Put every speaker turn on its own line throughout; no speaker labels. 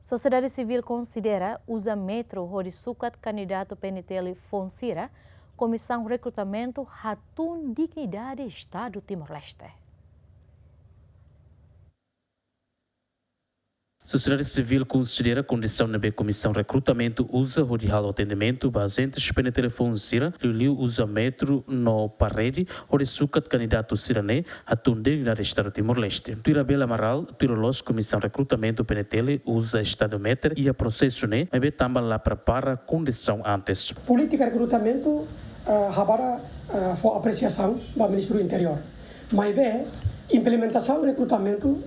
Sociedade civil considera usa metro sukat candidato PNTL Fonsira, Comissão Recrutamento Hatun Dignidade Estado Timor-Leste.
Sociedade civil considera a condição na comissão recrutamento usa o real atendimento baseantes pelo telefone Sira, liu usa metro no parede, o sukat candidato Sirané, a tunde na Estado Timor-Leste. Tuira Bela Amaral, tuira los comissão recrutamento PNTL usa Estado metro e a processo né, mas também lá prepara condição antes.
Política de recrutamento, habara for apreciação do Ministro do Interior. Mas bem, implementação do recrutamento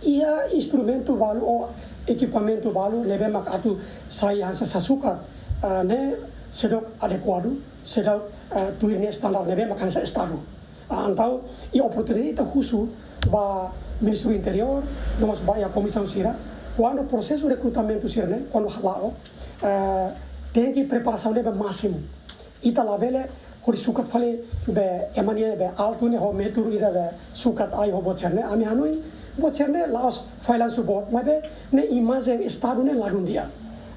e instrumento valo ou equipamento valo leve makatu sai ansa sasuka ne sedok adequado sedok tuirnya standar leve makansa estado antau e oportunidade khusus ba Ministro do Interior nós ba a Comissão Sira quando o processo de recrutamento Sira né quando halao tem que preparação leve máximo e tá lá vele o sukat fale be emania be alto ne ho metro ira be sukat ai ho boterne ami hanoi boterne laos failan support mas be ne imagem estado ne larun dia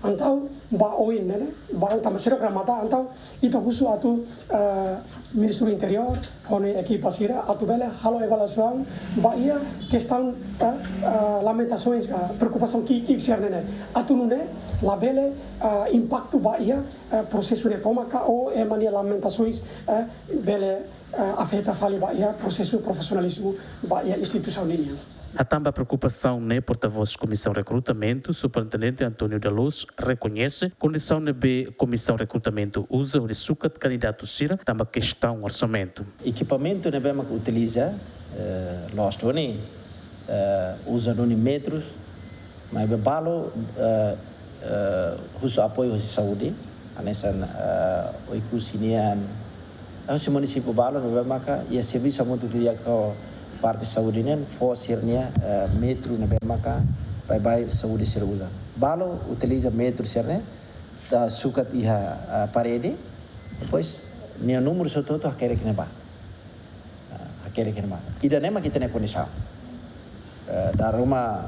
antau ba oin ne ba tama sero gramata antau ita husu atu Ministro do Interior hone equipa Sira atu bele halo evaluação ba ia questão lamentações preocupação que Sira ne atu ne la bele impacto ba ia processo de toma ou emania lamentações bele afeta fali ba ia processo profissionalismo ba ia instituição ninha.
A tamba preocupação né porta-voz Comissão Recrutamento, Superintendente Antônio da Luz reconhece condição na Comissão Recrutamento usa o sukat candidato Sira tamba questão orçamento.
Equipamento né bem que utiliza nós toni usa noni metros mas be balo usa apoio de saúde anesan o icusinian a município balo no bem que ia serviço muito dia que parte saúde nem fosirnya metro na bemaka bai saúde ser usa balo utiliza metro serne da sukat iha parede depois nia número sototo hakere kineba ida nema kita ne condição da rumah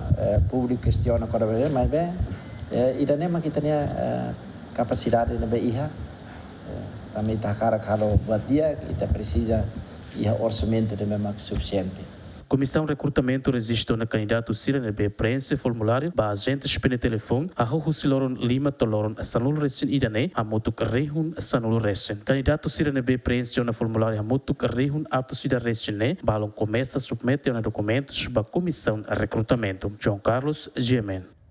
publik questiona kada be mai be ida nema kita ne capacidade na be iha também tá cara kalau buat dia kita precisa e o orçamento de mesmo suficiente.
Comissão Recrutamento resiste na candidato Sira na preenche formulário ba agentes pelo telefone a Husiloron Lima Toloron Sanul Recen Idane a Motuk Rehun Sanul Recen. Candidato Sira na preenche na formulário a Motuk Rehun Ato Sida Recen ne balon começa a submeter documentos ba Comissão Recrutamento. João Carlos Gemen.